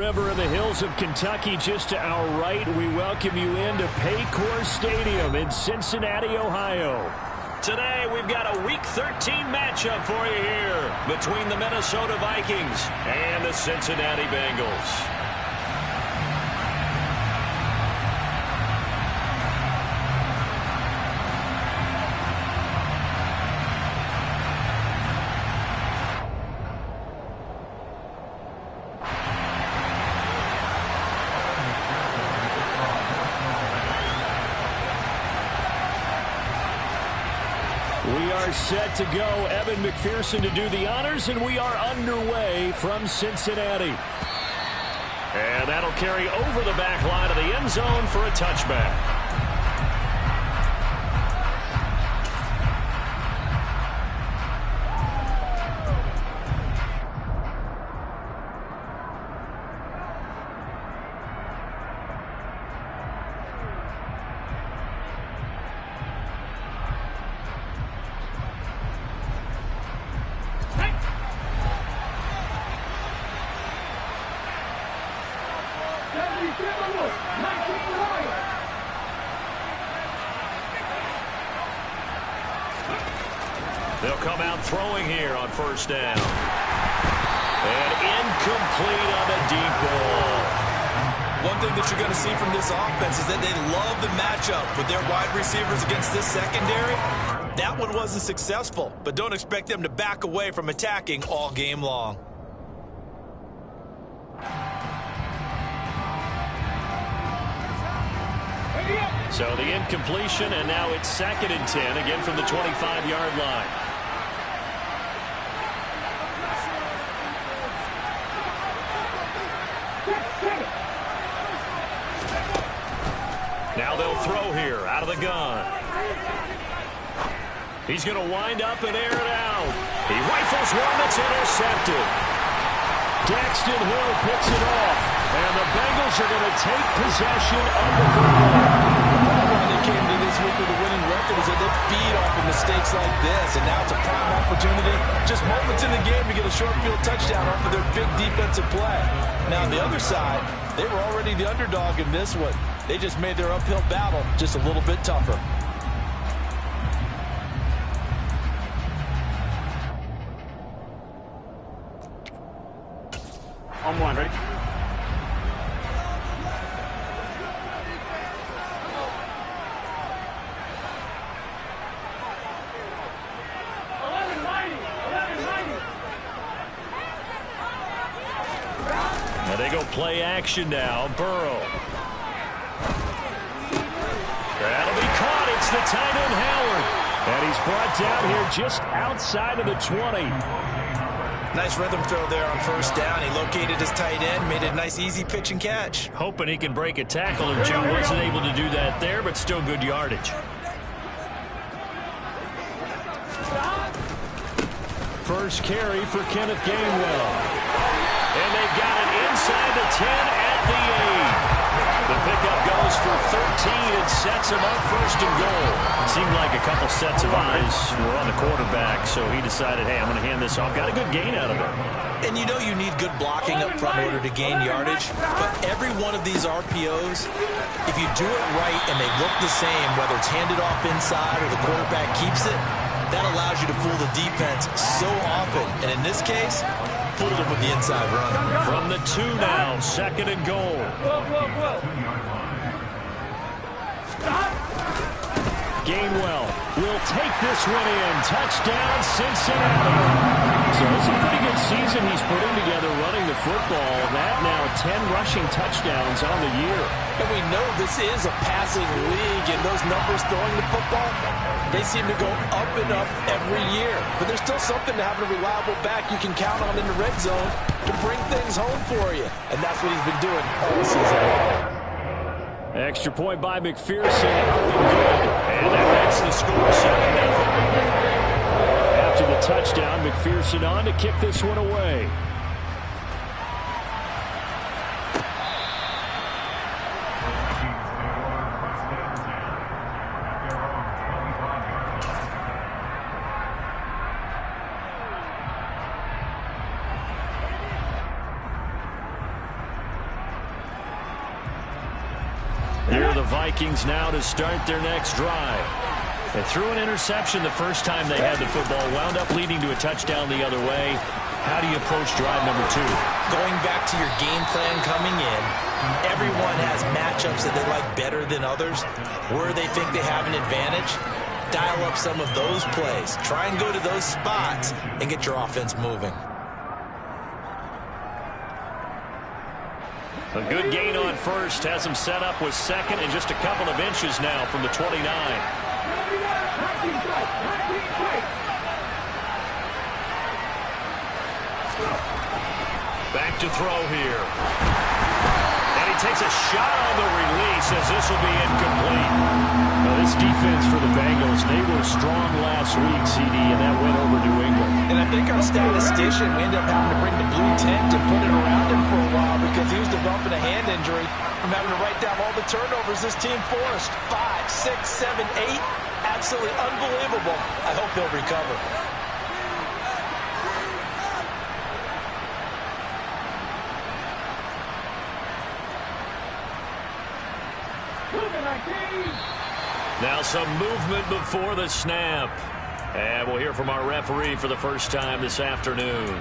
River in the hills of Kentucky, just to our right. We welcome you into Paycor Stadium in Cincinnati, Ohio. Today, we've got a Week 13 matchup for you here between the Minnesota Vikings and the Cincinnati Bengals. We are set to go. Evan McPherson to do the honors, and we are underway from Cincinnati. And that'll carry over the back line of the end zone for a touchback. They'll come out throwing here on first down. And incomplete on the deep ball. One thing that you're going to see from this offense is that they love the matchup with their wide receivers against this secondary. That one wasn't successful, but don't expect them to back away from attacking all game long. So the incompletion, and now it's 2nd and 10, again from the 25-yard line. Now they'll throw here out of the gun. He's going to wind up and air it out. He rifles one that's intercepted. Daxton Hill picks it off, and the Bengals are going to take possession of the football. They came to this week with a winning record is that they feed off of mistakes like this, and now it's a prime opportunity, just moments in the game, to get a short field touchdown off of their big defensive play. Now on the other side, they were already the underdog in this one. They just made their uphill battle just a little bit tougher. On one, ready? Now they go play action now. Burrow. That'll be caught. It's the tight end Howard. And he's brought down here just outside of the 20. Nice rhythm throw there on first down. He located his tight end, made it a nice easy pitch and catch. Hoping he can break a tackle or two. Wasn't able to do that there, but still good yardage. First carry for Kenneth Gainwell. And they've got it inside the 10 at the 8. The pickup goes for 13 and sets him up 1st and goal. Seemed like a couple sets of eyes were on the quarterback, so he decided, hey, I'm going to hand this off. Got a good gain out of it. And you know you need good blocking up front in order to gain yardage, but every one of these RPOs, if you do it right and they look the same, whether it's handed off inside or the quarterback keeps it, that allows you to fool the defense so often. And in this case, fooled him with the inside run. From the 2 now, 2nd and goal. Gainwell will take this one in. Touchdown, Cincinnati. So it's a pretty good season he's putting together running the football. That now 10 rushing touchdowns on the year. And we know this is a passing league, and those numbers throwing the football, they seem to go up and up every year. But there's still something to having a reliable back you can count on in the red zone to bring things home for you. And that's what he's been doing all season long. Extra point by McPherson. Up and good. And that makes the score 7-0. After the touchdown, McPherson on to kick this one away. Vikings now to start their next drive. They threw an interception the first time they had the football, wound up leading to a touchdown the other way. How do you approach drive number 2? Going back to your game plan coming in, everyone has matchups that they like better than others. Where they think they have an advantage, dial up some of those plays. Try and go to those spots and get your offense moving. A good gain on first has him set up with second and just a couple of inches now from the 29. Back to throw here. And he takes a shot on the release as this will be incomplete. Now this defense for the Bengals, they were strong last week, CD, and that went over New England. And I think our statistician, we ended up having to bring the blue tent and put it around him for a while because he was developing a hand injury from having to write down all the turnovers this team forced. 5, 6, 7, 8. Absolutely unbelievable. I hope he'll recover. Now some movement before the snap. And we'll hear from our referee for the first time this afternoon.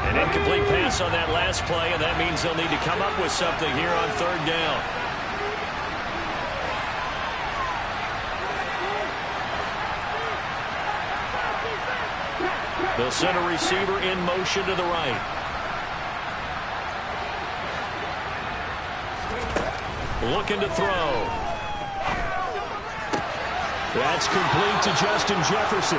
An incomplete pass on that last play, and that means they'll need to come up with something here on third down. They'll send a receiver in motion to the right. Looking to throw. That's complete to Justin Jefferson.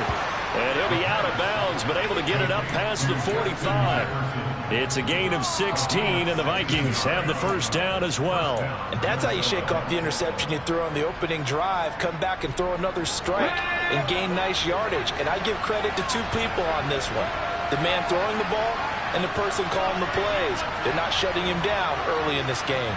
And he'll be out of bounds, but able to get it up past the 45. It's a gain of 16, and the Vikings have the first down as well. And that's how you shake off the interception you threw on the opening drive, come back and throw another strike and gain nice yardage. And I give credit to 2 people on this one. The man throwing the ball and the person calling the plays. They're not shutting him down early in this game.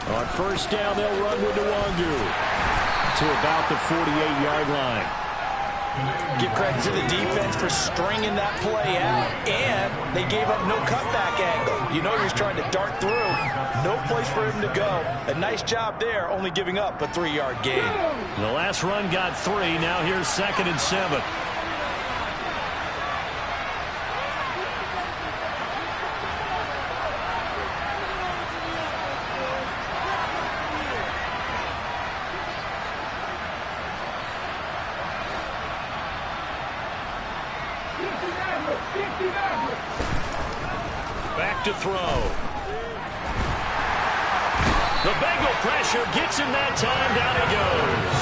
On first down, they'll run with Nwangu to about the 48-yard line. Give credit to the defense for stringing that play out, and they gave up no cutback angle. You know he was trying to dart through. No place for him to go. A nice job there, only giving up a 3-yard gain. The last run got 3. Now here's 2nd and 7. Back to throw. The Bengal pressure gets him that time. Down he goes.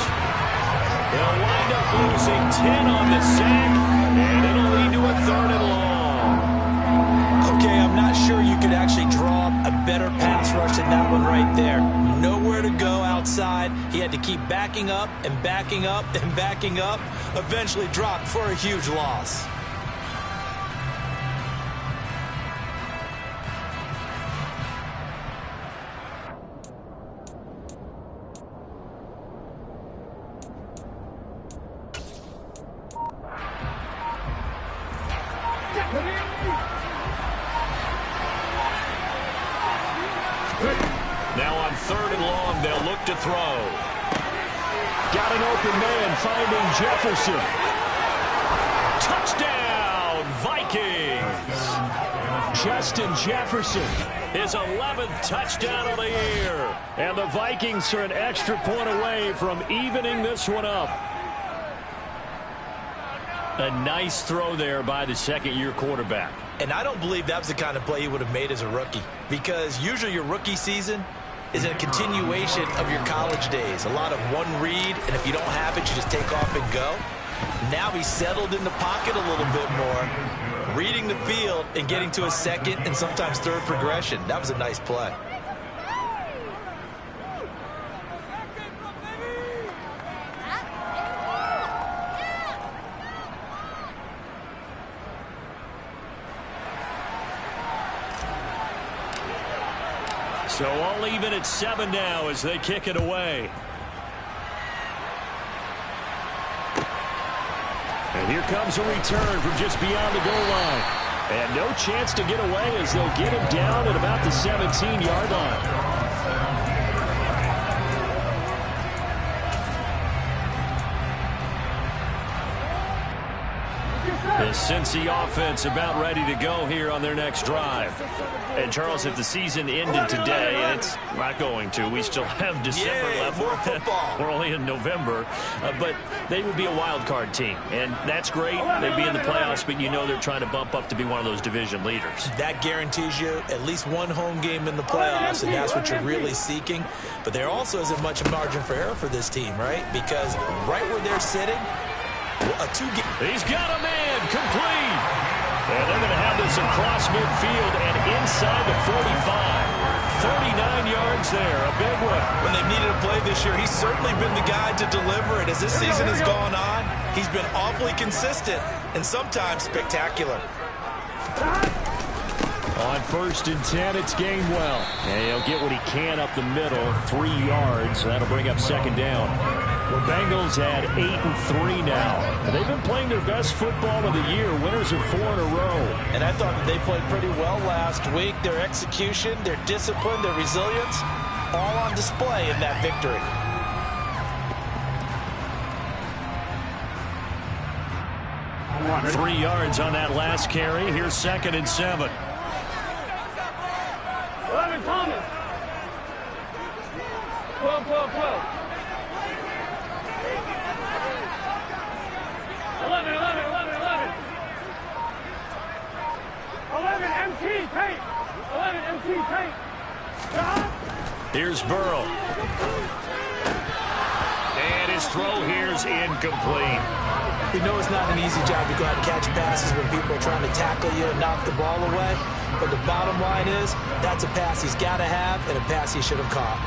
They'll wind up losing 10 on the sack, and it'll lead to a 3rd and long. Okay, I'm not sure you could actually draw a better pass rush than that one right there. Nowhere to go outside. He had to keep backing up and backing up and backing up. Eventually dropped for a huge loss. Now on 3rd and long, they'll look to throw. Got an open man finding Jefferson. Touchdown, Vikings! Justin Jefferson, his 11th touchdown of the year. And the Vikings are an extra point away from evening this one up. A nice throw there by the second-year quarterback. And I don't believe that was the kind of play he would have made as a rookie, because usually your rookie season is a continuation of your college days. A lot of one read, and if you don't have it, you just take off and go. Now he's settled in the pocket a little bit more, reading the field and getting to a second and sometimes third progression. That was a nice play. So all even at 7 now as they kick it away. And here comes a return from just beyond the goal line. And no chance to get away as they'll get him down at about the 17-yard line. The Cincy offense about ready to go here on their next drive. And, Charles, if the season ended today, and it's not going to, we still have December left. More football. We're only in November. But they would be a wild card team. And that's great. They'd be in the playoffs, but you know they're trying to bump up to be one of those division leaders. That guarantees you at least one home game in the playoffs, and that's what you're really seeking. But there also isn't much margin for error for this team, right? Because right where they're sitting, he's got a man complete. And they're going to have this across midfield and inside the 45. 49 yards there, a big one. When they've needed a play this year, he's certainly been the guy to deliver it. As this season has gone on, he's been awfully consistent and sometimes spectacular. On 1st and 10, it's Gainwell. And he'll get what he can up the middle, 3 yards. That'll bring up 2nd down. The Bengals at 8-3 now. They've been playing their best football of the year. Winners of 4 in a row. And I thought that they played pretty well last week. Their execution, their discipline, their resilience, all on display in that victory. Three yards on that last carry. Here's 2nd and 7. 11 Thomas. 12. 11 MT tape. 11 MT tape. Here's Burrow. And his throw here's incomplete. We know it's not an easy job to go out and catch passes when people are trying to tackle you and knock the ball away. But the bottom line is, that's a pass he's got to have and a pass he should have caught.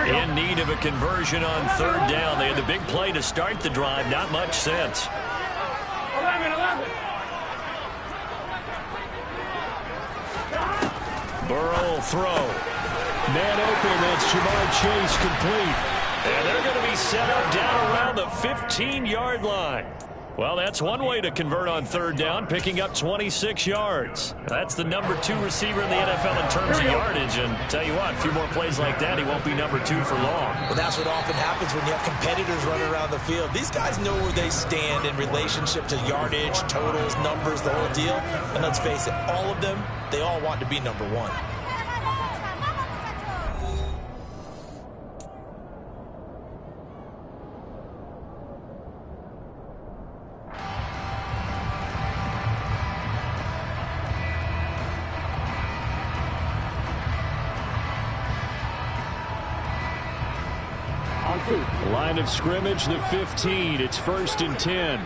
In need of a conversion on 3rd down. They had the big play to start the drive. Not much sense. 11. Burrow will throw. Man open. That's Jamar Chase complete. And they're going to be set up down around the 15-yard line. Well, that's one way to convert on 3rd down, picking up 26 yards. That's the number 2 receiver in the NFL in terms of yardage. And tell you what, a few more plays like that, he won't be number 2 for long. Well, that's what often happens when you have competitors running around the field. These guys know where they stand in relationship to yardage, totals, numbers, the whole deal. And let's face it, all of them, they all want to be number 1. Line of scrimmage, the 15. It's 1st and 10.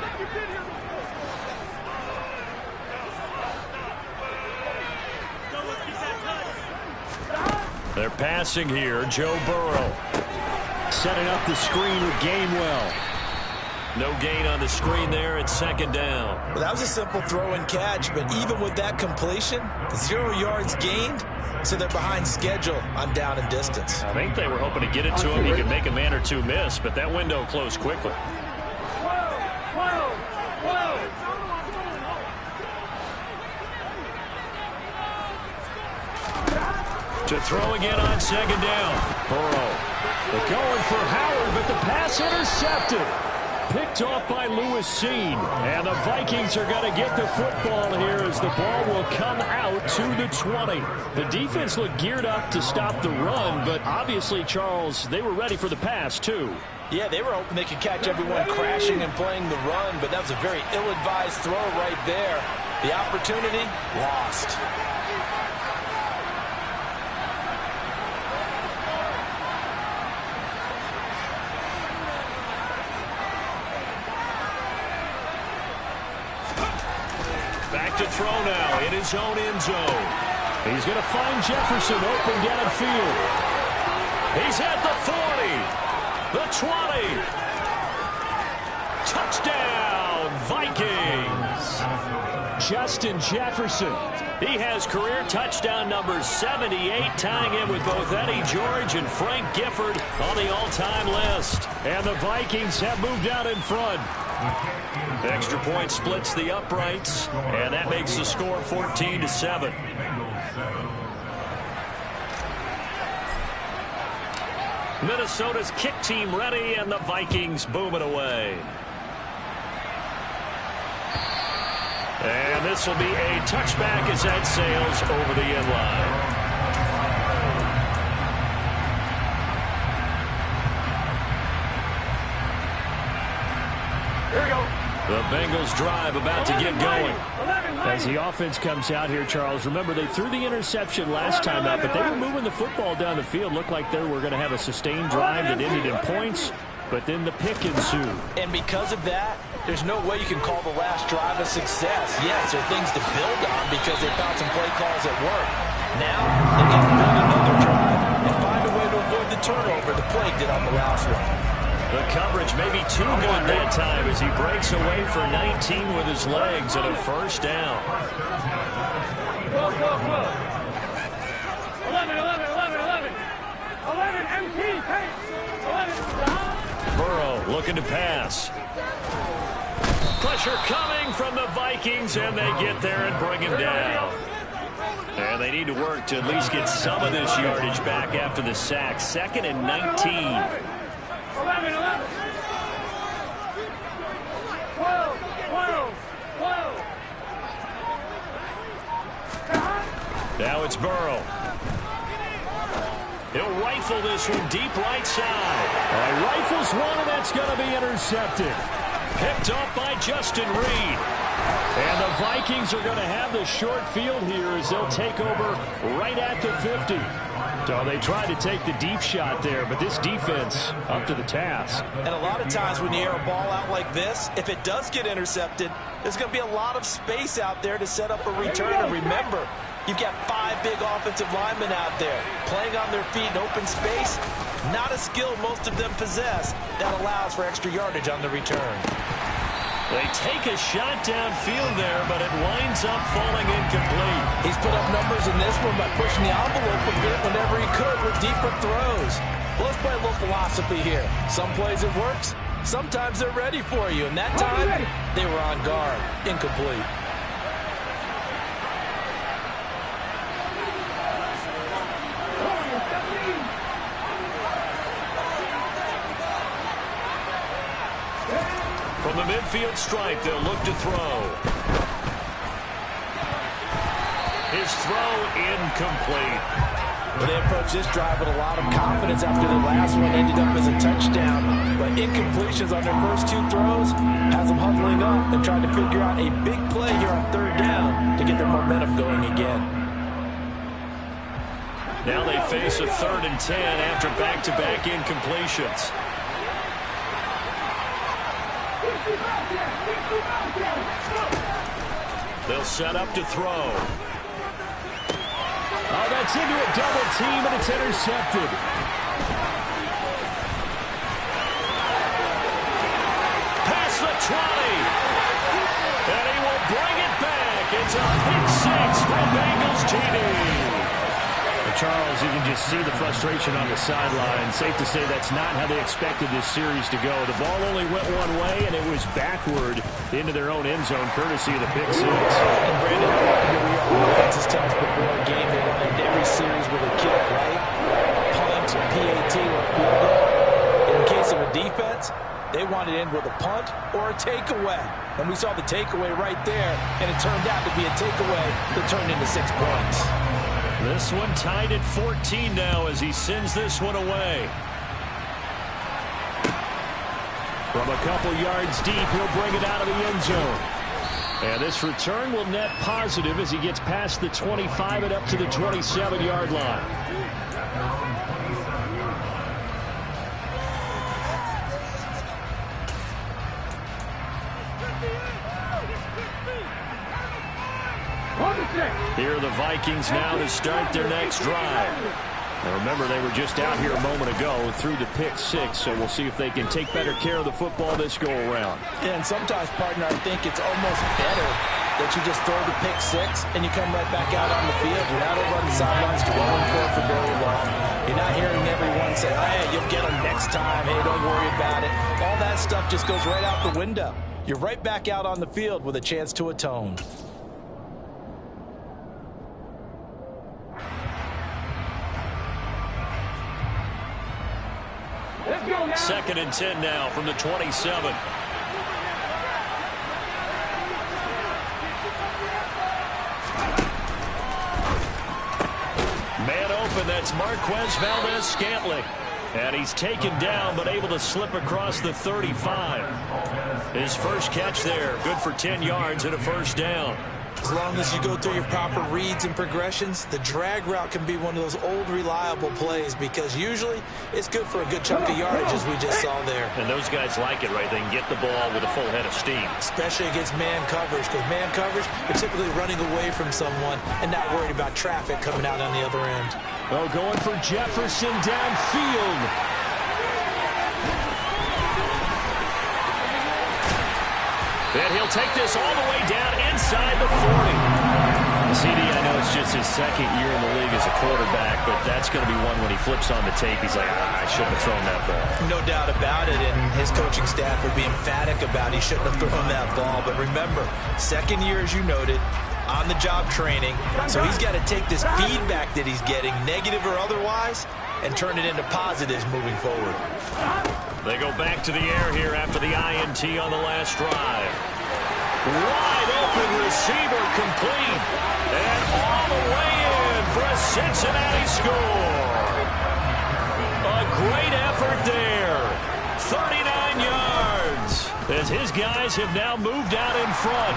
They're passing here. Joe Burrow setting up the screen with Gainwell. No gain on the screen there. It's 2nd down. Well, that was a simple throw and catch, but even with that completion, 0 yards gained. So they're behind schedule on down and distance. I think they were hoping to get it to him. He could make a man or two miss, but that window closed quickly. 12. To throw again on 2nd down. Burrow. They're going for Howard, but the pass intercepted. Picked off by Lewis Cine. And the Vikings are going to get the football here as the ball will come out to the 20. The defense looked geared up to stop the run, but obviously, Charles, they were ready for the pass, too. Yeah, they were hoping they could catch everyone crashing and playing the run, but that was a very ill-advised throw right there. The opportunity, lost. Back to throw now in his own end zone. He's going to find Jefferson open downfield. He's at the 40, the 20. Touchdown, Vikings. Justin Jefferson. He has career touchdown number 78, tying him with both Eddie George and Frank Gifford on the all-time list. And the Vikings have moved out in front. Extra point splits the uprights, and that makes the score 14-7. Minnesota's kick team ready, and the Vikings boom it away. And this will be a touchback as that sails over the end line. Here we go. The Bengals drive about to get going. As the offense comes out here, Charles, remember they threw the interception last time out, but they were moving the football down the field. Looked like they were going to have a sustained drive that ended in points, but then the pick ensued. And because of that, there's no way you can call the last drive a success. Yes, there are things to build on because they found some play calls that work. Now, they've got to build another drive and find a way to avoid the turnover the plague did on the last one. The coverage may be too good that time as he breaks away for 19 with his legs and a first down. 12, 12, 12. 11, 11, 11, 11. 11, MT, take. 11. Burrow looking to pass. Pressure coming from the Vikings, and they get there and bring him down. And they need to work to at least get some of this yardage back after the sack. 2nd and 19. 11, 11. 12, 12, 12. Now it's Burrow. He'll rifle this one deep right side. Rifles one, and that's going to be intercepted. Picked off by Justin Reed. And the Vikings are going to have the short field here as they'll take over right at the 50. So they tried to take the deep shot there, but this defense up to the task. And a lot of times when you air a ball out like this, if it does get intercepted, there's going to be a lot of space out there to set up a return. And remember, you've got 5 big offensive linemen out there playing on their feet in open space. Not a skill most of them possess that allows for extra yardage on the return. They take a shot downfield there, but it winds up falling incomplete. He's put up numbers in this one by pushing the envelope a bit whenever he could with deeper throws. Well, let's play a little philosophy here. Some plays it works, sometimes they're ready for you. And that time, they were on guard. Incomplete. From the midfield stripe, they'll look to throw. His throw incomplete. Well, they approached this drive with a lot of confidence after the last one ended up as a touchdown. But incompletions on their first 2 throws has them huddling up and trying to figure out a big play here on 3rd down to get their momentum going again. Now they face a 3rd and 10 after back-to-back incompletions. They'll set up to throw. Oh, that's into a double team, and it's intercepted. Past the 20. And he will bring it back. It's a pick 6 from Bengals TD. Charles, you can just see the frustration on the sideline. Safe to say that's not how they expected this series to go. The ball only went one way, and it was backward into their own end zone, courtesy of the pick 6. And Brandon, here we are. Offenses tell us before a game they want to end every series with a kick, right? Punt, PAT, or field goal. In the case of a defense, they want to end with a punt or a takeaway. And we saw the takeaway right there, and it turned out to be a takeaway that turned into 6 points. This one tied at 14 now as he sends this one away. From a couple yards deep, he'll bring it out of the end zone. And this return will net positive as he gets past the 25 and up to the 27-yard line. Hold the stick. Here are the Vikings now to start their next drive. Now remember, they were just out here a moment ago through the pick six, so we'll see if they can take better care of the football this go-around. Yeah, and sometimes, partner, I think it's almost better that you just throw the pick six and you come right back out on the field. You're not over on the sidelines dwelling for very long. You're not hearing everyone say, hey, you'll get them next time. Hey, don't worry about it. All that stuff just goes right out the window. You're right back out on the field with a chance to atone. Second and 10 now from the 27. Man open, that's Marquez Valdes-Scantling. And he's taken down, but able to slip across the 35. His first catch there, good for 10 yards and a first down. As long as you go through your proper reads and progressions, the drag route can be one of those old reliable plays because usually it's good for a good chunk of yardage as we just saw there. And those guys like it, right? They can get the ball with a full head of steam. Especially against man coverage, because man coverage, you're typically running away from someone and not worried about traffic coming out on the other end. Oh, going for Jefferson downfield. And he'll take this all the way down inside the 40. CD, I know it's just his second year in the league as a quarterback, but that's going to be one when he flips on the tape. He's like, I shouldn't have thrown that ball. No doubt about it, and his coaching staff will be emphatic about he shouldn't have thrown that ball. But remember, second year, as you noted, on-the-job training, so he's got to take this feedback that he's getting, negative or otherwise, and turn it into positives moving forward. They go back to the air here after the INT on the last drive. Wide open receiver complete. And all the way in for a Cincinnati score. A great effort there. 39 yards. As his guys have now moved out in front.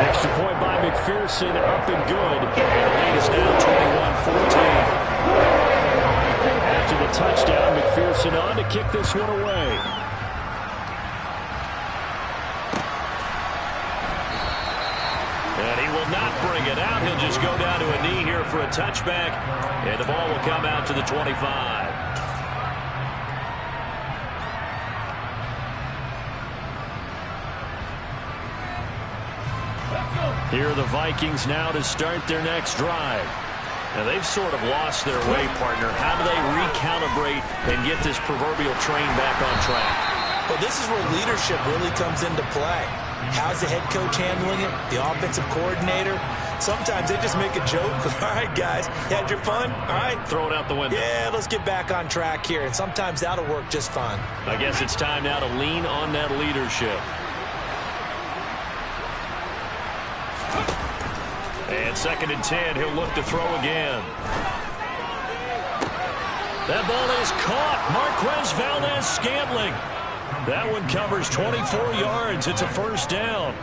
Extra point by McPherson, up and good. The lead is now 21-14. After the touchdown, McPherson on to kick this one away. And he will not bring it out. He'll just go down to a knee here for a touchback. And the ball will come out to the 25. Here are the Vikings now to start their next drive. Now, they've sort of lost their way, partner. How do they recalibrate and get this proverbial train back on track? Well, this is where leadership really comes into play. How's the head coach handling it? The offensive coordinator? Sometimes they just make a joke. All right, guys, you had your fun? All right. Throw it out the window. Yeah, let's get back on track here. And sometimes that'll work just fine. I guess it's time now to lean on that leadership. And second and 10, he'll look to throw again. That ball is caught. Marquez Valdes-Scantling. That one covers 24 yards. It's a first down.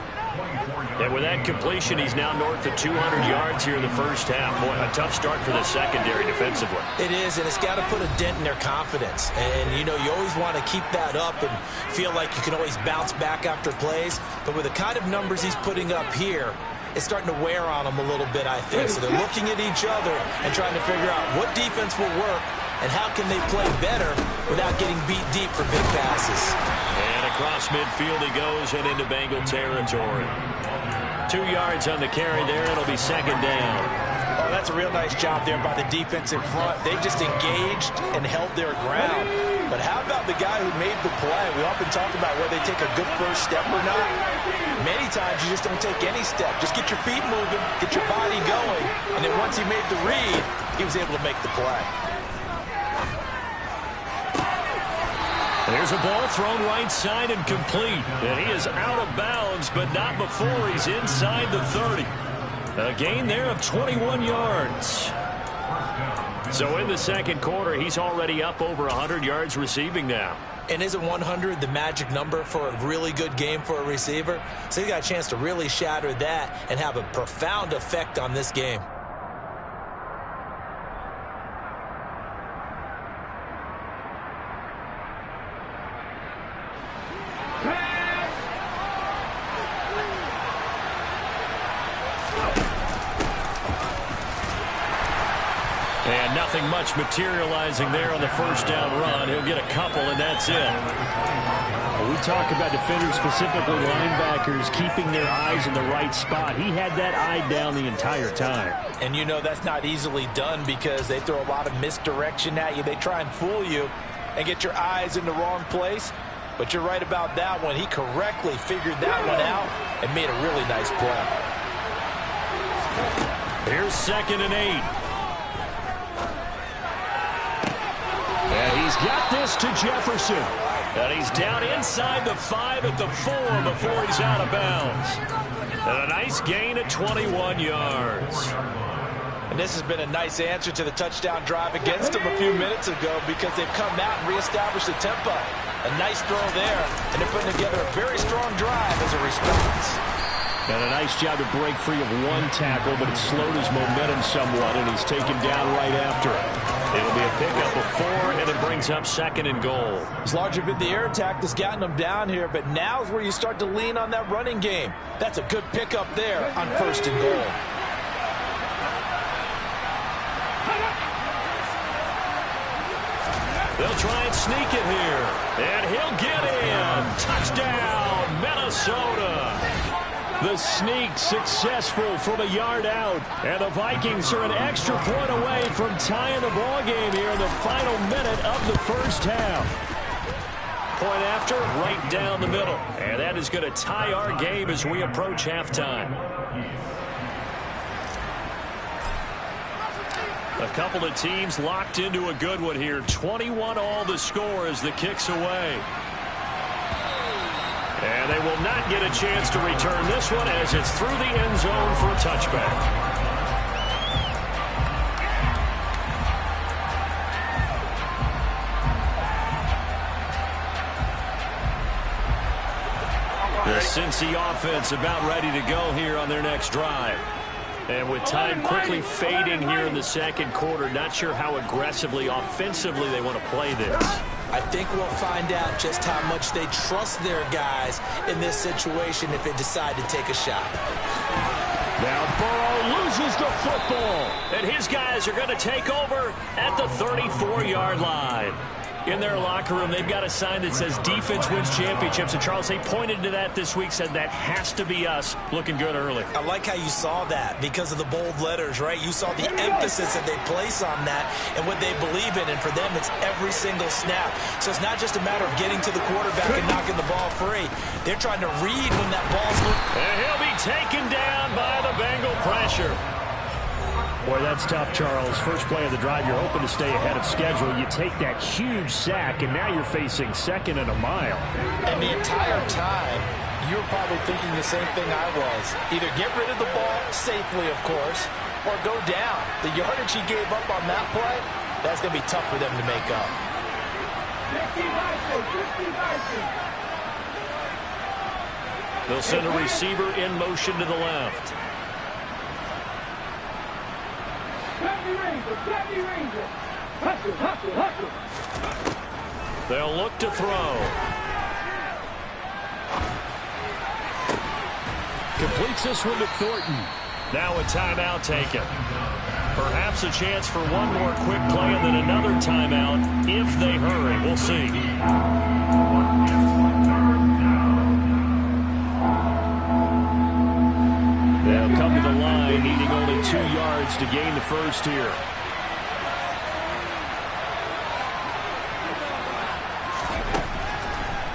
And with that completion, he's now north of 200 yards here in the first half. Boy, a tough start for the secondary defensively. It is, and it's got to put a dent in their confidence. And, you know, you always want to keep that up and feel like you can always bounce back after plays. But with the kind of numbers he's putting up here, it's starting to wear on them a little bit, I think. So they're looking at each other and trying to figure out what defense will work and how can they play better without getting beat deep for big passes. And across midfield he goes and into Bengal territory. 2 yards on the carry there. It'll be second down. Oh, that's a real nice job there by the defense in front. They just engaged and held their ground. But how about the guy who made the play? We often talk about whether they take a good first step or not. Many times you just don't take any step. Just get your feet moving, get your body going, and then once he made the read, he was able to make the play. There's a ball thrown right side and complete. And he is out of bounds, but not before he's inside the 30. A gain there of 21 yards. So in the second quarter, he's already up over 100 yards receiving now. And isn't 100 the magic number for a really good game for a receiver? So he got a chance to really shatter that and have a profound effect on this game. And nothing much materializing there on the first down run. He'll get a couple, and that's it. Well, we talk about defenders, specifically linebackers, keeping their eyes in the right spot. He had that eye down the entire time. And you know that's not easily done because they throw a lot of misdirection at you. They try and fool you and get your eyes in the wrong place. But you're right about that one. He correctly figured that one out and made a really nice play. Here's 2nd and 8. And he's got this to Jefferson. And he's down inside the 5 at the 4 before he's out of bounds. And a nice gain of 21 yards. And this has been a nice answer to the touchdown drive against them a few minutes ago because they've come out and reestablished the tempo. A nice throw there, and they're putting together a very strong drive as a response. And a nice job to break free of one tackle, but it slowed his momentum somewhat, and he's taken down right after it. It'll be a pickup of 4, and it brings up 2nd and goal. It's largely been the air attack that's gotten them down here, but now's where you start to lean on that running game. That's a good pickup there on 1st and goal. They'll try and sneak it here, and he'll get in. Touchdown, Minnesota. The sneak successful from a yard out. And the Vikings are an extra point away from tying the ball game here in the final minute of the first half. Point after, right down the middle. And that is going to tie our game as we approach halftime. A couple of teams locked into a good one here. 21 all the score as the kick's away. And they will not get a chance to return this one as it's through the end zone for a touchback. The Cincy offense about ready to go here on their next drive. And with time quickly fading here in the second quarter, not sure how aggressively, offensively they want to play this. I think we'll find out just how much they trust their guys in this situation if they decide to take a shot. Now Burrow loses the football, and his guys are going to take over at the 34-yard line. In their locker room, they've got a sign that says defense wins championships. And, Charles, they pointed to that this week, said that has to be us, looking good early. I like how you saw that because of the bold letters, right? You saw the emphasis that they place on that and what they believe in. And for them, it's every single snap. So it's not just a matter of getting to the quarterback and knocking the ball free. They're trying to read when that ball's going. And he'll be taken down by the Bengal pressure. Boy, that's tough, Charles. First play of the drive, you're hoping to stay ahead of schedule. You take that huge sack, and now you're facing 2nd and a mile. And the entire time, you were probably thinking the same thing I was. Either get rid of the ball safely, of course, or go down. The yardage he gave up on that play, that's going to be tough for them to make up. They'll send a receiver in motion to the left. They'll look to throw. Completes this one to Thornton. Now a timeout taken. Perhaps a chance for one more quick play and then another timeout if they hurry. We'll see. They'll come to the line, needing only 2 yards to gain the first here.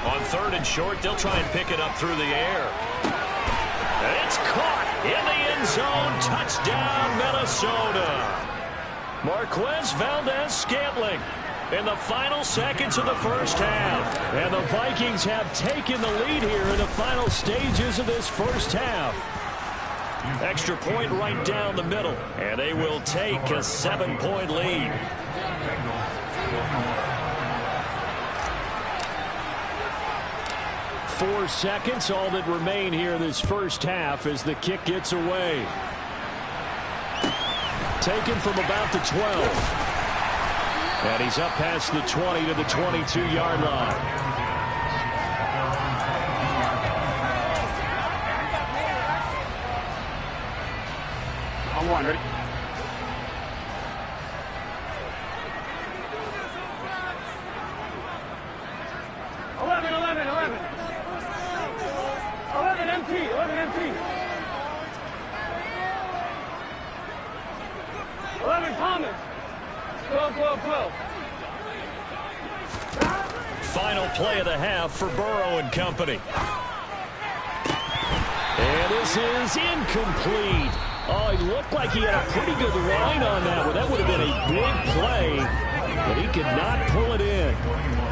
On 3rd and short, they'll try and pick it up through the air. And it's caught in the end zone. Touchdown, Minnesota. Marquez Valdez-Scantling in the final seconds of the first half. And the Vikings have taken the lead here in the final stages of this first half. Extra point right down the middle, and they will take a 7-point lead. Four seconds, all that remain here in this first half as the kick gets away. Taken from about the 12. And he's up past the 20 to the 22-yard line. Ready? 11 Thomas. 12, 12, 12. Final play of the half for Burrow and company. And this is incomplete. Oh, he looked like he had a pretty good line on that one. That would have been a big play, but he could not pull it in.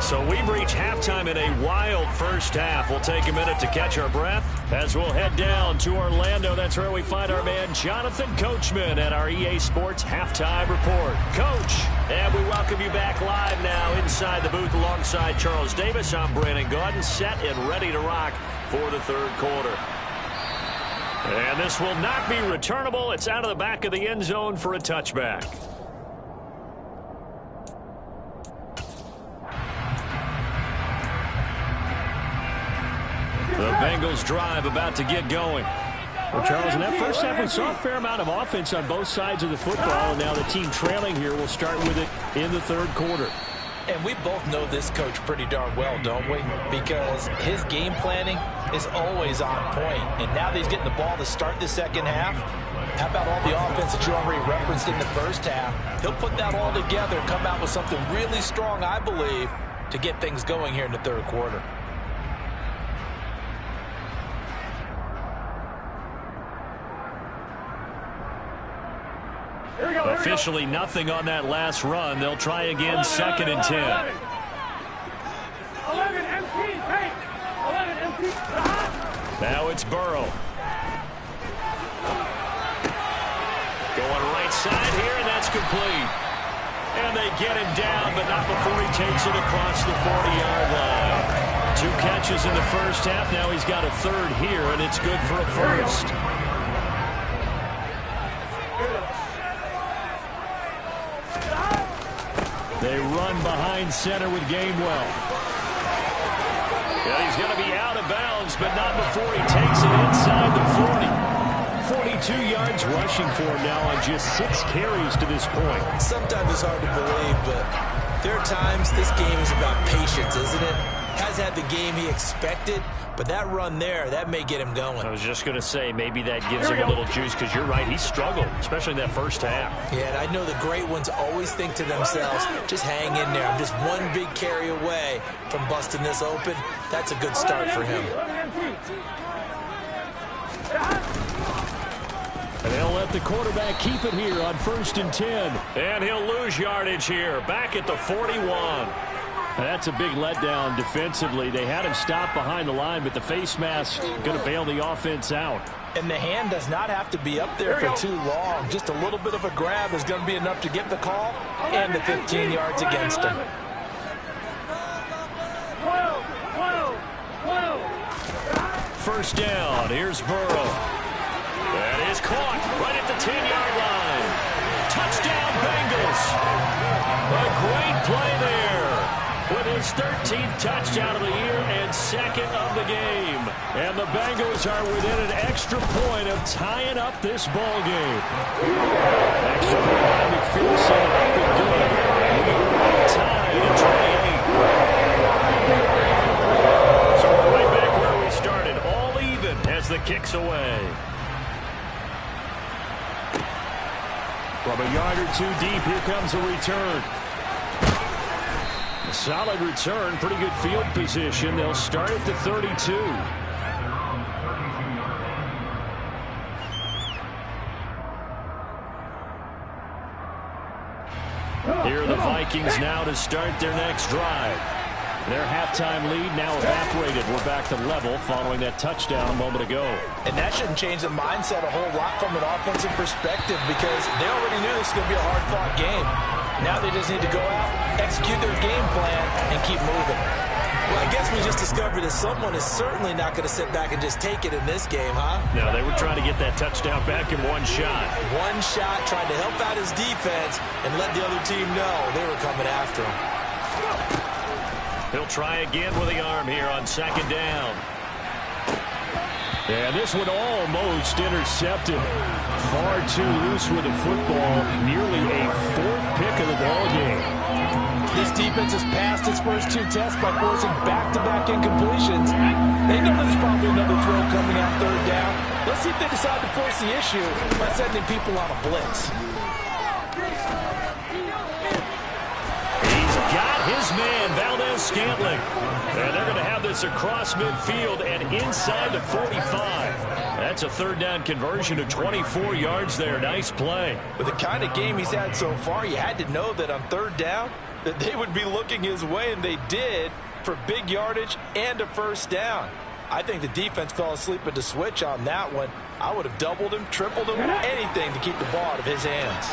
So we've reached halftime in a wild first half. We'll take a minute to catch our breath as we'll head down to Orlando. That's where we find our man Jonathan Coachman at our EA Sports Halftime Report. Coach, and we welcome you back live now inside the booth alongside Charles Davis. I'm Brandon Gaudin, set and ready to rock for the third quarter. And this will not be returnable. It's out of the back of the end zone for a touchback. The Bengals drive about to get going. Well, Charles, in that first half, we saw a fair amount of offense on both sides of the football, and now the team trailing here will start with it in the third quarter. And we both know this coach pretty darn well, don't we? Because his game planning is always on point. And now that he's getting the ball to start the second half, how about all the offense that you already referenced in the first half? He'll put that all together and come out with something really strong, I believe, to get things going here in the third quarter. Officially nothing on that last run. They'll try again, 2nd and 10. 11 empty, take. 11 empty. Now it's Burrow. Going right side here, and that's complete. And they get him down, but not before he takes it across the 40-yard line. 2 catches in the first half. Now he's got a third here, and it's good for a first. They run behind center with Gainwell. Yeah, he's going to be out of bounds, but not before he takes it inside the 40. 42 yards rushing for him now on just 6 carries to this point. Sometimes it's hard to believe, but there are times this game is about patience, isn't it? Has had the game he expected, but that run there, that may get him going. I was just going to say, maybe that gives him a little juice, because you're right, he struggled, especially in that first half. Yeah, and I know the great ones always think to themselves, just hang in there. I'm just one big carry away from busting this open. That's a good start for him. And they'll let the quarterback keep it here on 1st and 10. And he'll lose yardage here, back at the 41. That's a big letdown defensively. They had him stop behind the line, but the face mask going to bail the offense out. And the hand does not have to be up there for too long. Just a little bit of a grab is going to be enough to get the call and the 15 yards against him. 12, 12, 12. First down. Here's Burrow. That is caught right at the 10-yard line. Touchdown, Bengals. A great play there. With his 13th touchdown of the year and 2nd of the game. And the Bengals are within an extra point of tying up this ball game. Extra point by McPherson up and good. Tied at 28. So we're right back where we started. All even as the kick's away. From a yard or 2 deep, here comes a return. A solid return, pretty good field position. They'll start at the 32. Here are the Vikings now to start their next drive. Their halftime lead now evaporated. We're back to level following that touchdown a moment ago. And that shouldn't change the mindset a whole lot from an offensive perspective, because they already knew this was going to be a hard-fought game. Now they just need to go out, execute their game plan, and keep moving. Well, I guess we just discovered that someone is certainly not going to sit back and just take it in this game, huh? No, they were trying to get that touchdown back in one shot. One shot, trying to help out his defense and let the other team know they were coming after him. He'll try again with the arm here on 2nd down. And this one almost intercepted. Far too loose with the football. Nearly a 4th pick of the ball game. This defense has passed its first 2 tests by forcing back-to-back incompletions. They know there's probably another throw coming out 3rd down. Let's see if they decide to force the issue by sending people on a blitz. Scantling. And they're going to have this across midfield and inside the 45. That's a third down conversion of 24 yards there. Nice play. With the kind of game he's had so far, you had to know that on third down that they would be looking his way, and they did, for big yardage and a first down. I think the defense fell asleep at the switch on that one. I would have doubled him, tripled him, anything to keep the ball out of his hands.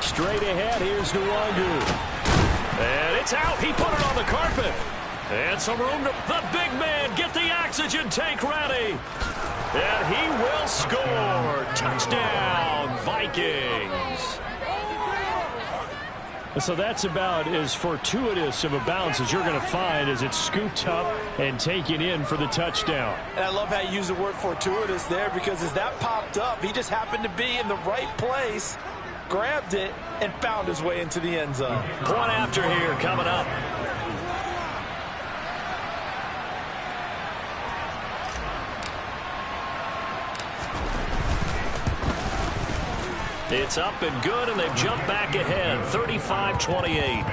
Straight ahead, here's Nwangu. And it's out. He put it on the carpet. And some room to the big man. Get the oxygen tank ready. And he will score. Touchdown, Vikings. So that's about as fortuitous of a bounce as you're going to find as it's scooped up and taken in for the touchdown. And I love how you use the word fortuitous there, because as that popped up, he just happened to be in the right place, grabbed it, and found his way into the end zone. Point after here coming up. It's up and good, and they've jumped back ahead, 35-28.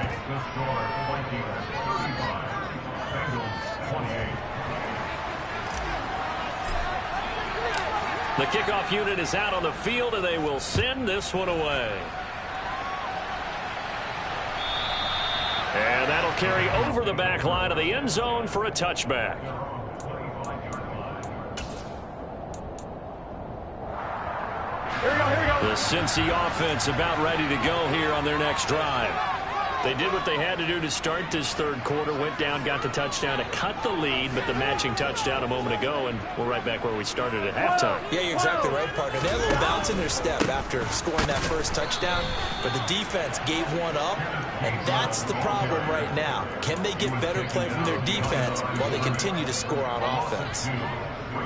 The kickoff unit is out on the field, and they will send this one away. And that'll carry over the back line of the end zone for a touchback. The Cincy offense about ready to go here on their next drive. They did what they had to do to start this third quarter, went down, got the touchdown to cut the lead, but the matching touchdown a moment ago, and we're right back where we started at halftime. Yeah, you're exactly right, partner. They had a little bounce in their step after scoring that first touchdown, but the defense gave one up, and that's the problem right now. Can they get better play from their defense while they continue to score on offense?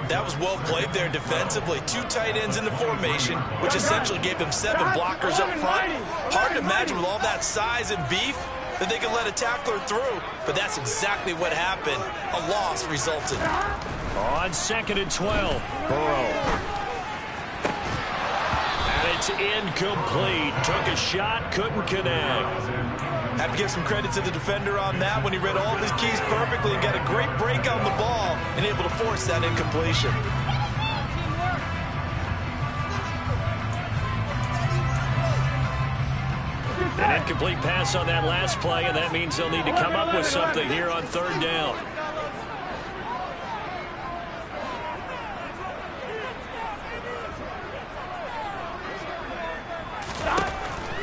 That was well played there defensively. Two tight ends in the formation, which essentially gave them 7 blockers up front. Hard to imagine with all that size and beef that they could let a tackler through, but that's exactly what happened. A loss resulted. On 2nd and 12, Burrow. And it's incomplete. Took a shot, couldn't connect. Have to give some credit to the defender on that when he read all of his keys perfectly and got a great break on the ball and able to force that incompletion. An incomplete pass on that last play, and that means they'll need to come up with something here on third down.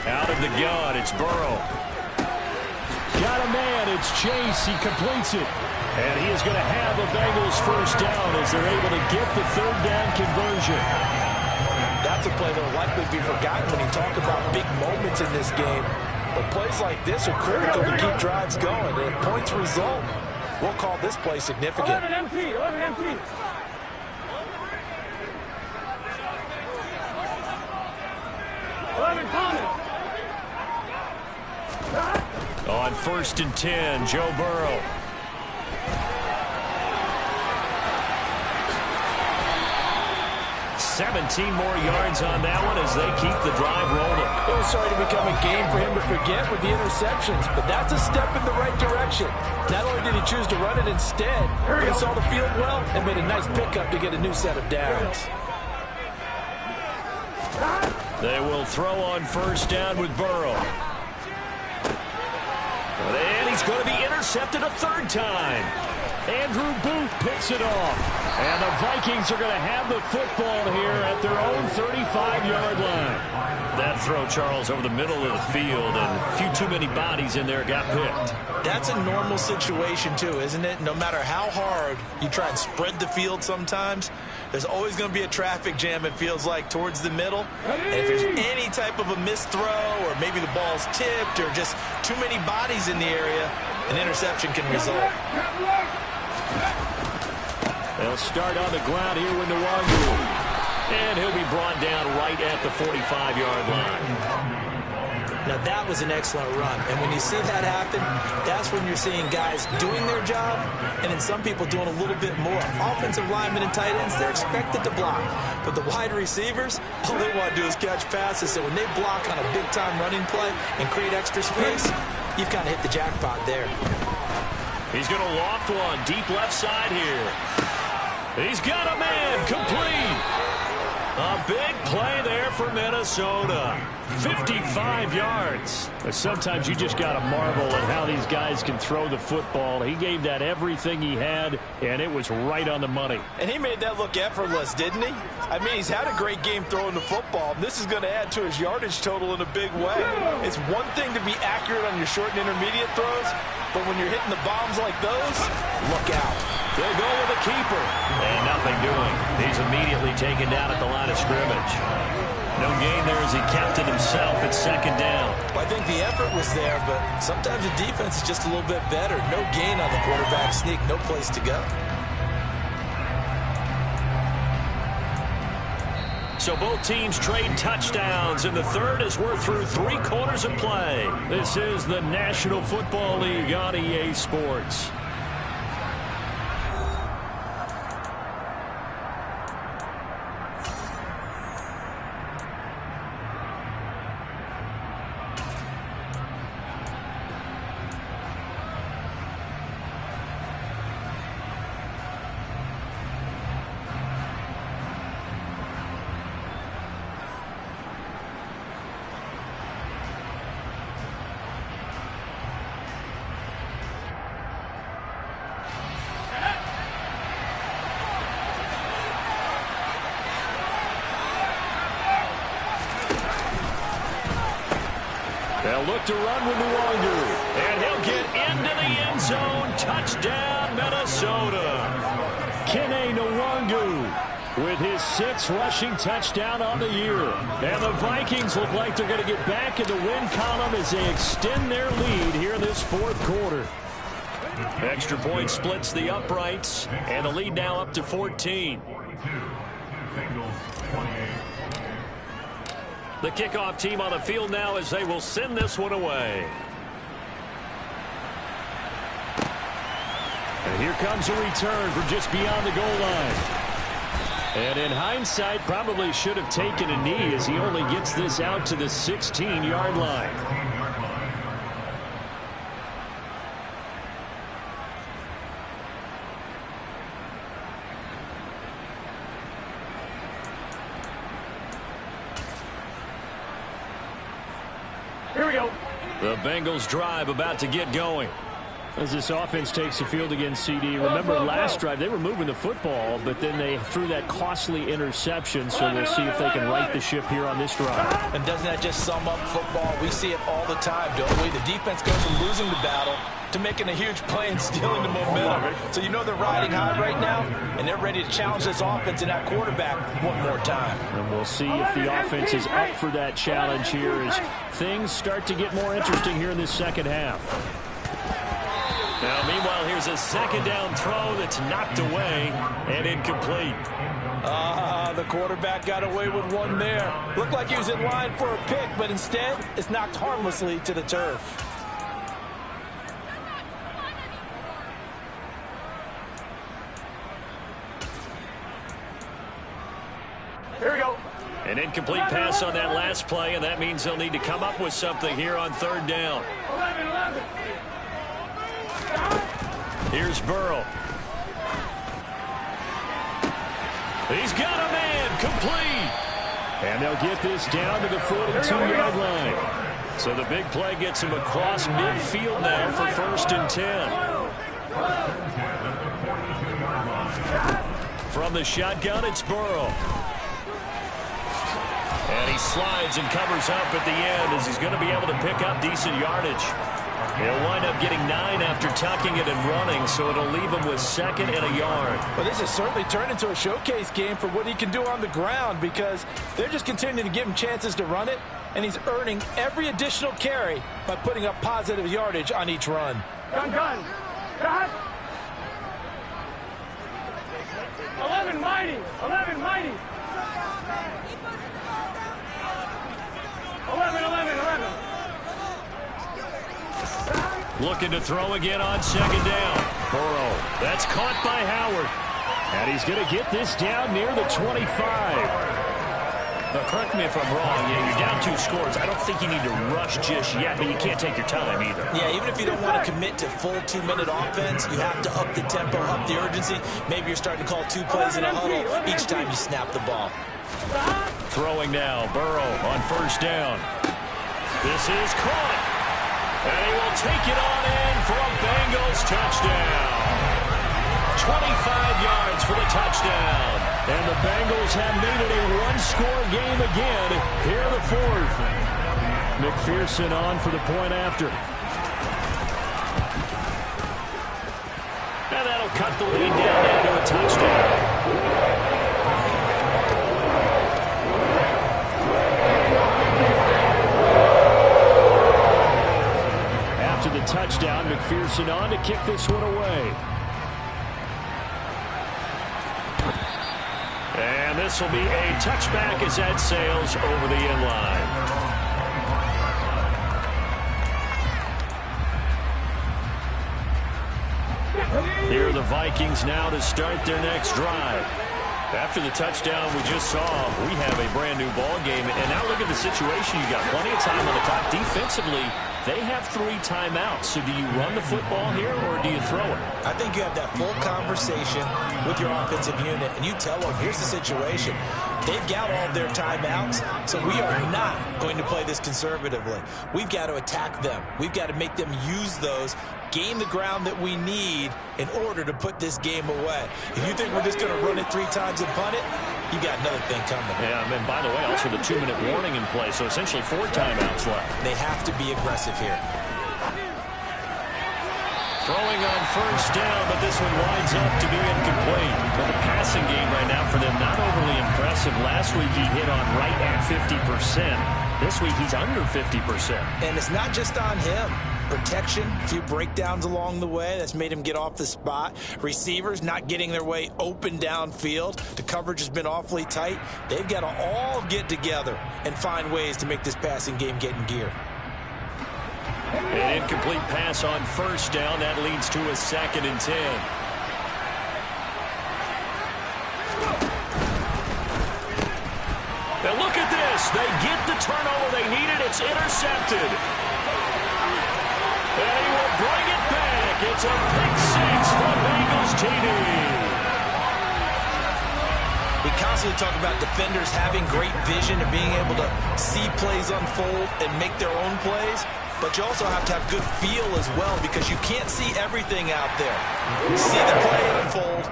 Out of the gun, it's Burrow. Got a man, it's Chase, he completes it. And he is going to have the Bengals first down as they're able to get the third down conversion. That's a play that will likely be forgotten when you talk about big moments in this game. But plays like this are critical to keep drives going. And points result, we'll call this play significant. 11 empty, 11 empty. On 1st and 10, Joe Burrow. $17 more yards on that one as they keep the drive rolling. It was starting to become a game for him to forget with the interceptions, but that's a step in the right direction. Not only did he choose to run it instead, but he saw the field well and made a nice pickup to get a new set of downs. They will throw on first down with Burrow. And he's going to be intercepted a third time. Andrew Booth picks it off. And the Vikings are going to have the football here at their own 35-yard line. That throw, Charles, over the middle of the field, and a few too many bodies in there got picked. That's a normal situation, too, isn't it? No matter how hard you try and spread the field sometimes, there's always going to be a traffic jam, it feels like, towards the middle. And if there's any type of a missed throw, or maybe the ball's tipped, or just too many bodies in the area, an interception can result. They'll start on the ground here with Nwangu. And he'll be brought down right at the 45-yard line. Now, Now, that was an excellent run. And when you see that happen, that's when you're seeing guys doing their job and then some people doing a little bit more. Offensive linemen and tight ends, they're expected to block. But the wide receivers, all they want to do is catch passes. So when they block on a big-time running play and create extra space, you've kind of hit the jackpot there. He's going to loft one deep left side here. He's got a man complete. A big play there for Minnesota. 55 yards. Sometimes you just got to marvel at how these guys can throw the football. He gave that everything he had, and it was right on the money. And he made that look effortless, didn't he? I mean, he's had a great game throwing the football. This is going to add to his yardage total in a big way. It's one thing to be accurate on your short and intermediate throws, but when you're hitting the bombs like those, look out. They'll go with the keeper. And nothing doing. He's immediately taken down at the line of scrimmage. No gain there as he kept it himself at second down. Well, I think the effort was there, but sometimes the defense is just a little bit better. No gain on the quarterback sneak. No place to go. So both teams trade touchdowns, and the third as we're through 3 quarters of play. This is the National Football League on EA Sports. They'll look to run with Nwangu. And he'll get into the end zone. Touchdown, Minnesota. Kene Nwangu with his 6th rushing touchdown on the year. And the Vikings look like they're going to get back in the win column as they extend their lead here in this 4th quarter. Extra point splits the uprights, and the lead now up to 14. The kickoff team on the field now as they will send this one away. And here comes a return from just beyond the goal line. And in hindsight, probably should have taken a knee as he only gets this out to the 16-yard line. Here we go. The Bengals drive about to get going. As this offense takes the field against CD, remember last drive they were moving the football, but then they threw that costly interception, so we'll see if they can right the ship here on this drive. And doesn't that just sum up football? We see it all the time, don't we? The defense goes from losing the battle to making a huge play and stealing the momentum. So you know they're riding high right now, and they're ready to challenge this offense and that quarterback one more time. And we'll see if the offense is up for that challenge here as things start to get more interesting here in this second half. Now, meanwhile, here's a second down throw that's knocked away and incomplete. The quarterback got away with one there. Looked like he was in line for a pick, but instead, it's knocked harmlessly to the turf. Here we go. An incomplete pass on that last play, and that means they'll need to come up with something here on 3rd down. 11. Here's Burrow. He's got a man complete. And they'll get this down to the 42-yard line. So the big play gets him across midfield now for 1st and 10. From the shotgun, it's Burrow. And he slides and covers up at the end as he's going to be able to pick up decent yardage. He'll wind up getting 9 after tucking it and running, so it'll leave him with 2nd and a yard. But this has certainly turned into a showcase game for what he can do on the ground because they're just continuing to give him chances to run it, and he's earning every additional carry by putting up positive yardage on each run. Gun. Got. 11 mighty. 11. 11. Looking to throw again on second down. Burrow. That's caught by Howard. And he's going to get this down near the 25. Now, correct me if I'm wrong. Yeah, you're down 2 scores. I don't think you need to rush just yet, but you can't take your time either. Yeah, even if you don't want to commit to full 2-minute offense, you have to up the tempo, up the urgency. Maybe you're starting to call 2 plays in a huddle each time you snap the ball. Throwing now. Burrow on first down. This is caught. And he will take it on in for a Bengals touchdown. 25 yards for the touchdown. And the Bengals have made it a 1-score game again here in the 4th. McPherson on for the point after. And that'll cut the lead down into a touchdown. After the touchdown, McPherson on to kick this one away. And this will be a touchback as that sails over the end line. Here are the Vikings now to start their next drive. After the touchdown we just saw, we have a brand new ball game. And now look at the situation. You got plenty of time on the clock. Defensively, they have 3 timeouts. So do you run the football here or do you throw it? I think you have that full conversation with your offensive unit, and you tell them, here's the situation. They've got all their timeouts, so we are not going to play this conservatively. We've got to attack them. We've got to make them use those, gain the ground that we need in order to put this game away. If you think we're just going to run it 3 times and punt it, you got another thing coming. Yeah, and by the way, also the 2-minute warning in play, so essentially 4 timeouts left. They have to be aggressive here. Throwing on first down, but this one winds up to be incomplete. But the passing game right now for them, not overly impressive. Last week he hit on right at 50%. This week he's under 50%. And it's not just on him. Protection, a few breakdowns along the way. That's made him get off the spot. Receivers not getting their way open downfield. The coverage has been awfully tight. They've got to all get together and find ways to make this passing game get in gear. An incomplete pass on first down. That leads to a 2nd and 10. Now look at this. They get the turnover they needed. It's intercepted. And he will bring it back. It's a pick 6 for Bengals TD. We constantly talk about defenders having great vision and being able to see plays unfold and make their own plays. But you also have to have good feel as well, because you can't see everything out there. See the play unfold,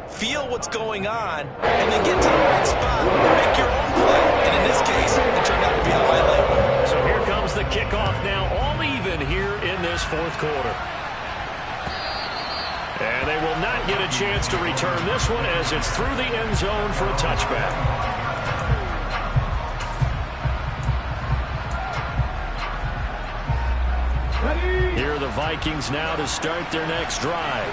feel what's going on, and then get to the right spot and make your own play. And in this case, it turned out to be a highlight. So here comes the kickoff now, all even here in this 4th quarter. And they will not get a chance to return this one as it's through the end zone for a touchback. Here are the Vikings now to start their next drive.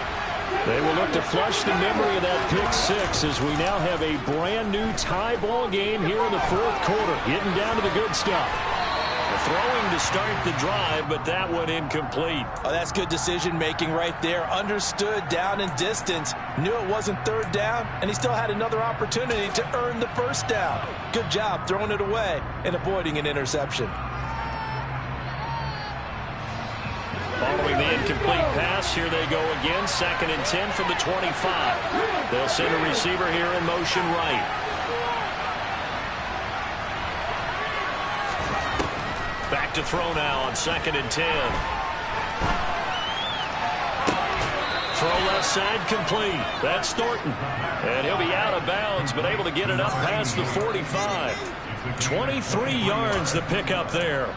They will look to flush the memory of that pick 6 as we now have a brand new tie ball game here in the 4th quarter. Getting down to the good stuff. Throwing to start the drive, but that one incomplete. Oh, that's good decision-making right there. Understood down and distance. Knew it wasn't 3rd down, and he still had another opportunity to earn the 1st down. Good job throwing it away and avoiding an interception. Following the incomplete pass, here they go again. 2nd and 10 from the 25. They'll send a receiver here in motion right. Back to throw now on 2nd and 10. Throw left side complete. That's Thornton. And he'll be out of bounds, but able to get it up past the 45. 23 yards the pickup there.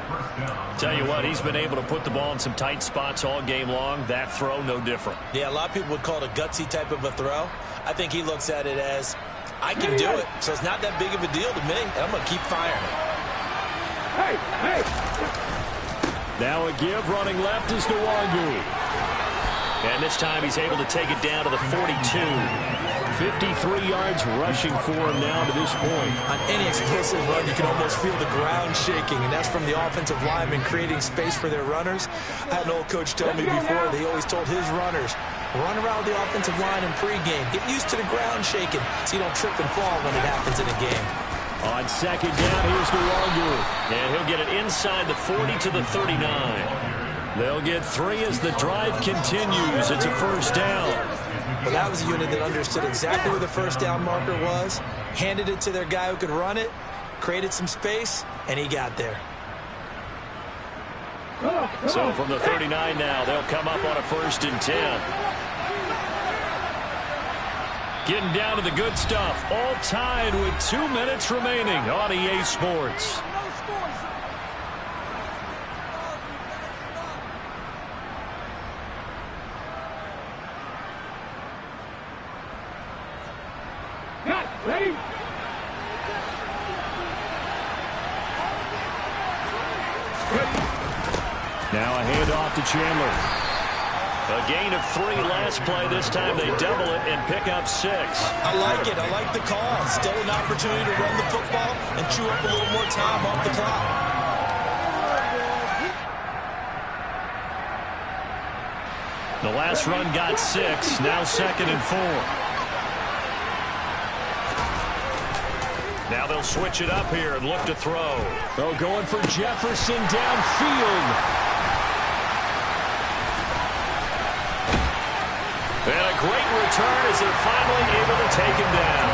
Tell you what, he's been able to put the ball in some tight spots all game long. That throw, no different. Yeah, a lot of people would call it a gutsy type of a throw. I think he looks at it as, I can do it, so it's not that big of a deal to me, and I'm going to keep firing. Now a give running left is Nwangu. And this time he's able to take it down to the 42. 53 yards rushing for him now to this point. On any explosive run, you can almost feel the ground shaking, and that's from the offensive linemen creating space for their runners. I had an old coach tell me before, they always told his runners, run around the offensive line in pregame. Get used to the ground shaking so you don't trip and fall when it happens in a game. On second down, here's Nwogu. And he'll get it inside the 40 to the 39. They'll get 3 as the drive continues. It's a first down. But that was a unit that understood exactly where the first down marker was, handed it to their guy who could run it, created some space, and he got there. So from the 39 now, they'll come up on a 1st and 10. Getting down to the good stuff. All tied with 2 minutes remaining on EA Sports. Ready? Now a handoff to Chandler. A gain of 3 last play. This time they double it and pick up 6. I like it. I like the call. Still an opportunity to run the football and chew up a little more time off the clock. The last run got 6. Now 2nd and 4. Now they'll switch it up here and look to throw. Oh, going for Jefferson downfield. And a great return as they're finally able to take him down.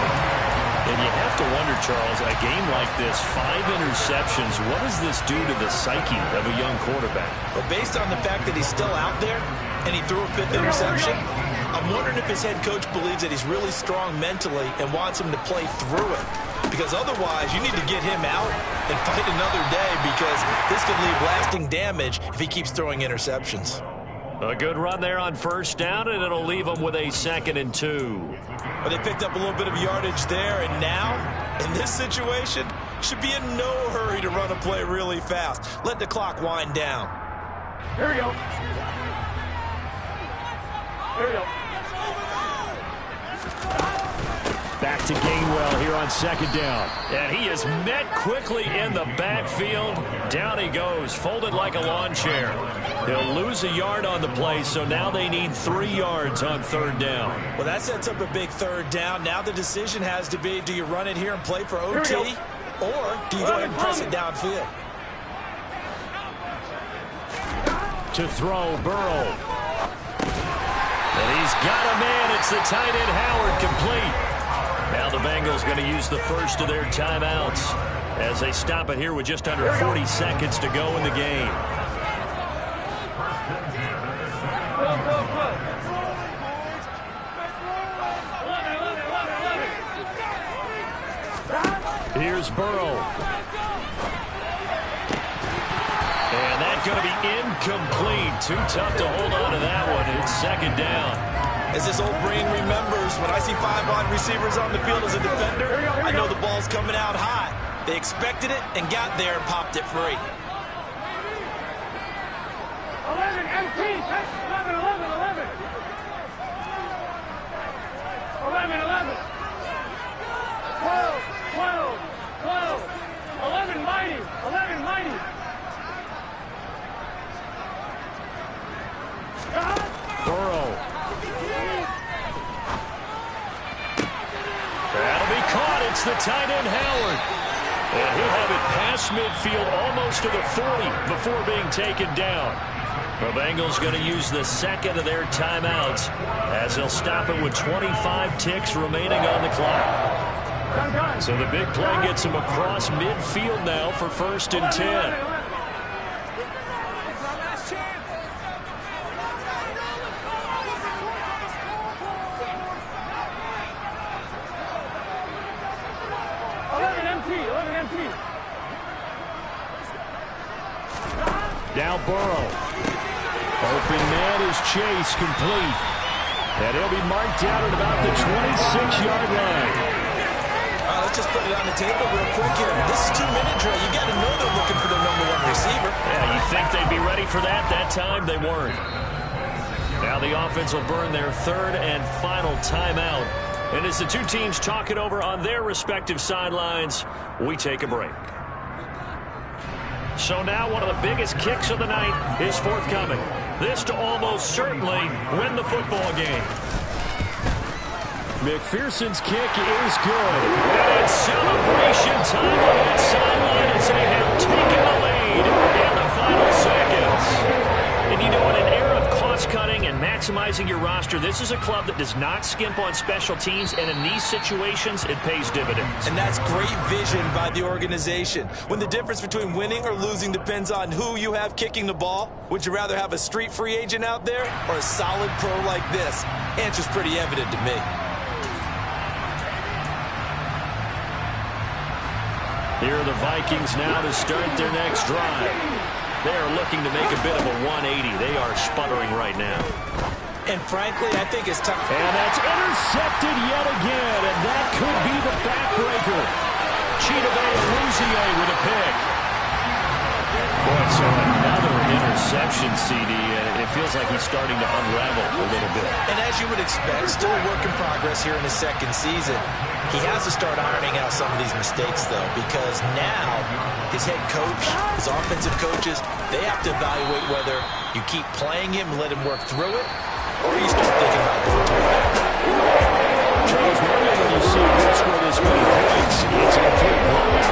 And you have to wonder, Charles, a game like this, 5 interceptions, what does this do to the psyche of a young quarterback? But based on the fact that he's still out there and he threw a 5th interception, I'm wondering if his head coach believes that he's really strong mentally and wants him to play through it. Because otherwise, you need to get him out and fight another day, because this could leave lasting damage if he keeps throwing interceptions. A good run there on 1st down, and it'll leave them with a 2nd and 2. But they picked up a little bit of yardage there, and now, in this situation, should be in no hurry to run a play really fast. Let the clock wind down. Here we go. Here we go. Back to Gainwell here on 2nd down. And he is met quickly in the backfield. Down he goes, folded like a lawn chair. He'll lose a yard on the play, so now they need 3 yards on 3rd down. Well, that sets up a big 3rd down. Now the decision has to be, do you run it here and play for OT, or do you go ahead and press it downfield? To throw, Burrow. And he's got a man. It's the tight end, Howard, complete. Now the Bengals going to use the first of their timeouts as they stop it here with just under 40 seconds to go in the game. Here's Burrow. And that's going to be incomplete. Too tough to hold on to that one. It's 2nd down. As this old brain remembers, when I see 5 wide receivers on the field as a defender, I know the ball's coming out hot. They expected it and got there and popped it free. 11, empty. 11, 11, 11. 11, 11. 12, 12, 12. 11, mighty. 11, mighty. Burrow. That'll be caught. It's the tight end, Howard. And he'll have it past midfield almost to the 40 before being taken down. The Bengals going to use the 2nd of their timeouts as they'll stop it with 25 ticks remaining on the clock. So the big play gets him across midfield now for 1st and 10. Now Burrow. Open man is Chase, complete. And he'll be marked down at about the 26-yard line. All right, let's just put it on the table real quick here. This is 2-minute drill. You got to know they're looking for their #1 receiver. Yeah, you think they'd be ready for that? That time they weren't. Now the offense will burn their 3rd and final timeout And as the two teams talk it over on their respective sidelines, we take a break. So now one of the biggest kicks of the night is forthcoming. This to almost certainly win the football game. McPherson's kick is good. And it's celebration time on that sideline as they have taken the lead in the final seconds. And you know, in an era of cost-cutting and maximizing your roster, this is a club that does not skimp on special teams, and in these situations, it pays dividends. And that's great vision by the organization. When the difference between winning or losing depends on who you have kicking the ball, would you rather have a street free agent out there or a solid pro like this? Answer's pretty evident to me. Here are the Vikings now to start their next drive. They are looking to make a bit of a 180. They are sputtering right now. And frankly, I think it's time. And that's intercepted yet again, and that could be the backbreaker. Chidobe Awuzie with a pick. Boy, so another interception, CD, and it feels like he's starting to unravel a little bit. And as you would expect, still a work in progress here in his second season. He has to start ironing out some of these mistakes, though, because now his head coach, his offensive coaches, they have to evaluate whether you keep playing him and let him work through it, or you start thinking about going to the Charles, normally when you see a group score this many points, it's a complete blowout.